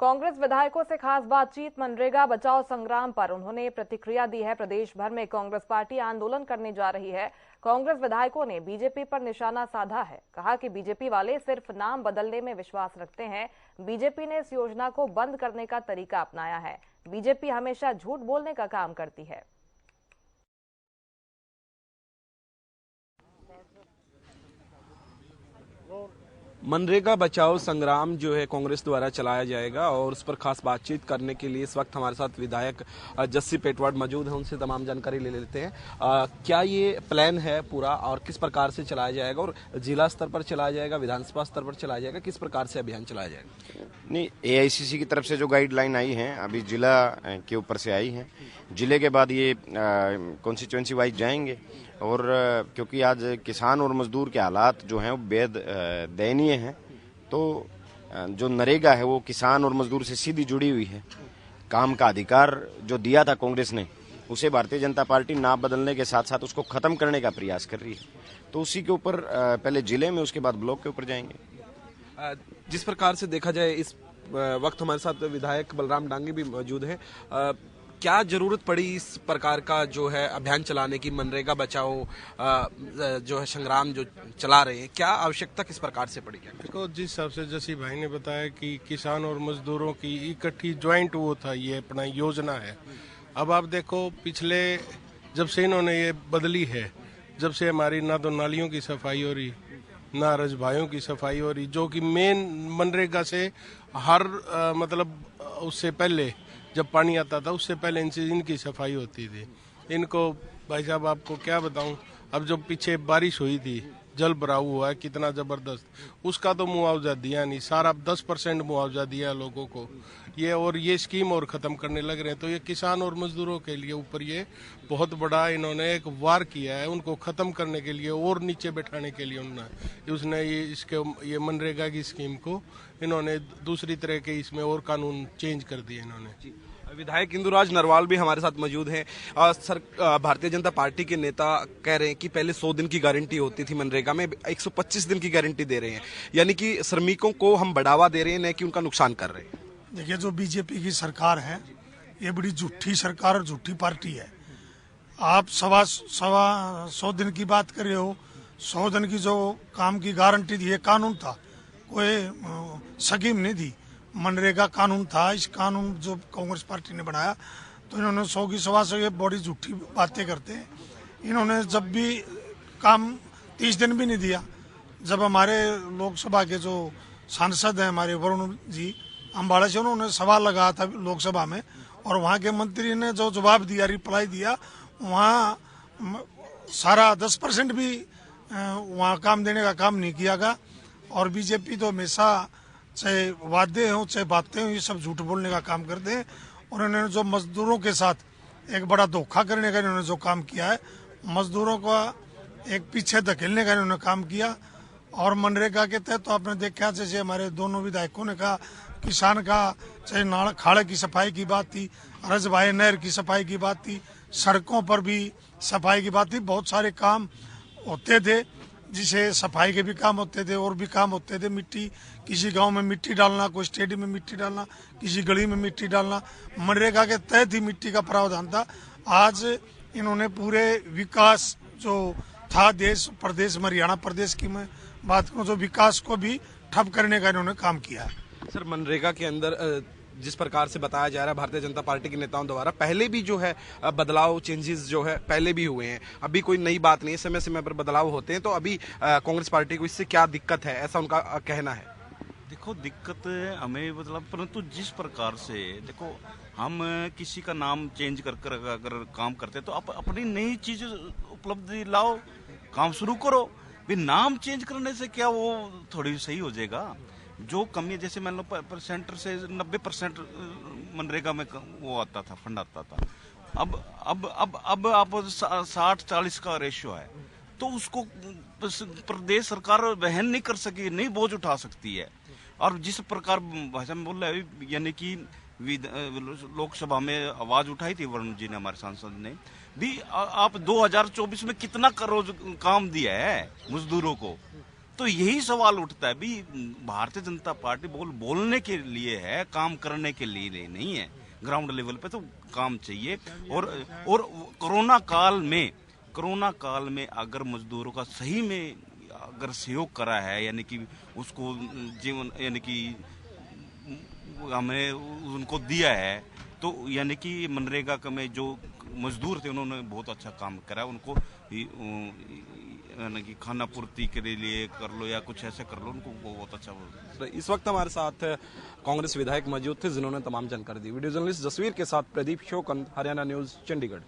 कांग्रेस विधायकों से खास बातचीत मनरेगा बचाओ संग्राम पर उन्होंने प्रतिक्रिया दी है। प्रदेश भर में कांग्रेस पार्टी आंदोलन करने जा रही है। कांग्रेस विधायकों ने बीजेपी पर निशाना साधा है। कहा कि बीजेपी वाले सिर्फ नाम बदलने में विश्वास रखते हैं। बीजेपी ने इस योजना को बंद करने का तरीका अपनाया है। बीजेपी हमेशा झूठ बोलने का काम करती है। मनरेगा बचाओ संग्राम जो है कांग्रेस द्वारा चलाया जाएगा और उस पर खास बातचीत करने के लिए इस वक्त हमारे साथ विधायक जस्सी पेटवाड मौजूद हैं। उनसे तमाम जानकारी ले लेते हैं। क्या ये प्लान है पूरा और किस प्रकार से चलाया जाएगा और जिला स्तर पर चलाया जाएगा, विधानसभा स्तर पर चलाया जाएगा, किस प्रकार से अभियान चलाया जाएगा? नहीं, एआईसीसी की तरफ से जो गाइडलाइन आई है अभी जिला के ऊपर से आई है। जिले के बाद ये कॉन्स्टिट्यूएंसी वाइज जाएंगे और क्योंकि आज किसान और मजदूर के हालात जो हैं वो बेहद दयनीय हैं, तो जो नरेगा है वो किसान और मजदूर से सीधी जुड़ी हुई है। काम का अधिकार जो दिया था कांग्रेस ने उसे भारतीय जनता पार्टी नाम बदलने के साथ साथ उसको खत्म करने का प्रयास कर रही है। तो उसी के ऊपर पहले जिले में, उसके बाद ब्लॉक के ऊपर जाएंगे। जिस प्रकार से देखा जाए इस वक्त हमारे साथ विधायक बलराम डांगे भी मौजूद हैं। क्या जरूरत पड़ी इस प्रकार का जो है अभियान चलाने की? मनरेगा बचाओ जो है संग्राम जो चला रहे हैं, क्या आवश्यकता किस प्रकार से पड़ी? क्या देखो, जिस हिसाब से जैसी भाई ने बताया कि किसान और मजदूरों की इकट्ठी ज्वाइंट वो था, ये अपना योजना है। अब आप देखो, पिछले जब से इन्होंने ये बदली है, जब से हमारी ना तो नालियों की सफाई हो रही, ना रजभाइयों की सफाई हो रही, जो कि मेन मनरेगा से हर मतलब उससे पहले जब पानी आता था उससे पहले इनकी सफाई होती थी। इनको भाई साहब आपको क्या बताऊं, अब जो पीछे बारिश हुई थी, जल भराव हुआ है कितना जबरदस्त, उसका तो मुआवजा दिया नहीं। सारा 10% मुआवजा दिया लोगों को ये, और ये स्कीम और खत्म करने लग रहे हैं। तो ये किसान और मजदूरों के लिए ऊपर ये बहुत बड़ा इन्होंने एक वार किया है। उनको खत्म करने के लिए और नीचे बैठाने के लिए उसने ये मनरेगा की स्कीम को इन्होंने दूसरी तरह के इसमें और कानून चेंज कर दिए इन्होंने। विधायक इंदुराज नरवाल भी हमारे साथ मौजूद हैं। भारतीय जनता पार्टी के नेता कह रहे हैं कि पहले 100 दिन की गारंटी होती थी मनरेगा में, 125 दिन की गारंटी दे रहे हैं, यानी कि श्रमिकों को हम बढ़ावा दे रहे हैं, न कि उनका नुकसान कर रहे हैं। देखिए, जो बीजेपी की सरकार है ये बड़ी झूठी सरकार और झूठी पार्टी है। आप सवा 100 दिन की बात कर रहे हो। 100 दिन की जो काम की गारंटी थी, ये कानून था, कोई स्कीम नहीं थी, मनरेगा कानून था। इस कानून जो कांग्रेस पार्टी ने बनाया, तो इन्होंने 100 की सवा 100 ये बड़ी झूठी बातें करते हैं। इन्होंने जब भी काम 30 दिन भी नहीं दिया। जब हमारे लोकसभा के जो सांसद हैं हमारे वरुण जी अम्बाड़ा से, उन्होंने सवाल लगाया था लोकसभा में, और वहाँ के मंत्री ने जो जवाब दिया, रिप्लाई दिया, वहाँ सारा 10% भी वहाँ काम देने का काम नहीं किया गया। और बीजेपी तो हमेशा चाहे वादे हों चाहे बातें हों, ये सब झूठ बोलने का काम करते हैं। और इन्होंने जो मजदूरों के साथ एक बड़ा धोखा करने का इन्होंने जो काम किया है, मजदूरों का एक पीछे धकेलने का इन्होंने काम किया। और मनरेगा के तहत तो आपने देखा, जैसे हमारे दोनों विधायकों ने कहा, किसान का चाहे नाड़ खाड़े की सफाई की बात थी, रजभाई नहर की सफाई की बात थी, सड़कों पर भी सफाई की बात थी। बहुत सारे काम होते थे, जिसे सफाई के भी काम होते थे और भी काम होते थे। मिट्टी, किसी गांव में मिट्टी डालना, कोई स्टेडियम में मिट्टी डालना, किसी गली में मिट्टी डालना, मनरेगा के तहत ही मिट्टी का प्रावधान था। आज इन्होंने पूरे विकास जो था देश प्रदेश में, हरियाणा प्रदेश की मैं बात करूँ, जो विकास को भी ठप करने का इन्होंने काम किया है। सर, मनरेगा के अंदर जिस प्रकार से बताया जा रहा है भारतीय जनता पार्टी के नेताओं द्वारा, पहले भी जो है बदलाव, चेंजेस जो है पहले भी हुए हैं, अभी कोई नई बात नहीं है, समय समय पर बदलाव होते हैं। तो अभी कांग्रेस पार्टी को इससे क्या दिक्कत है, ऐसा उनका कहना है? देखो, दिक्कत हमें मतलब, परंतु जिस प्रकार से देखो हम किसी का नाम चेंज कर अगर काम करते तो आप अपनी नई चीज उपलब्धि लाओ, काम शुरू करो। भी नाम चेंज करने से क्या वो थोड़ी सही हो जाएगा? जो कमी, जैसे मान लो सेंटर से 90% मनरेगा में वो आता था, फंड आता था। अब आप 60-40 का रेशियो है, तो उसको प्रदेश सरकार वहन नहीं कर सकी, नहीं बोझ उठा सकती है। और जिस प्रकार भाषा में बोल रहे हैं, यानी कि लोकसभा में आवाज उठाई थी वरुण जी ने, हमारे सांसद ने भी, आप 2024 में कितना करोड़ काम दिया है मजदूरों को, तो यही सवाल उठता है भी, भारतीय जनता पार्टी बोलने के लिए है, काम करने के लिए नहीं है। ग्राउंड लेवल पे तो काम चाहिए। और कोरोना काल में अगर मजदूरों का सही में अगर सहयोग करा है, यानी कि उसको जीवन, यानी कि हमें उनको दिया है, तो यानी कि मनरेगा में जो मजदूर थे उन्होंने बहुत अच्छा काम करा। उनको यानी कि खाना पूर्ति के लिए कर लो या कुछ ऐसे कर लो, उनको बहुत अच्छा। इस वक्त हमारे साथ कांग्रेस विधायक मौजूद थे जिन्होंने तमाम जानकारी दी। वीडियो जर्नलिस्ट जसवीर के साथ प्रदीप शोकंद, हरियाणा न्यूज, चंडीगढ़।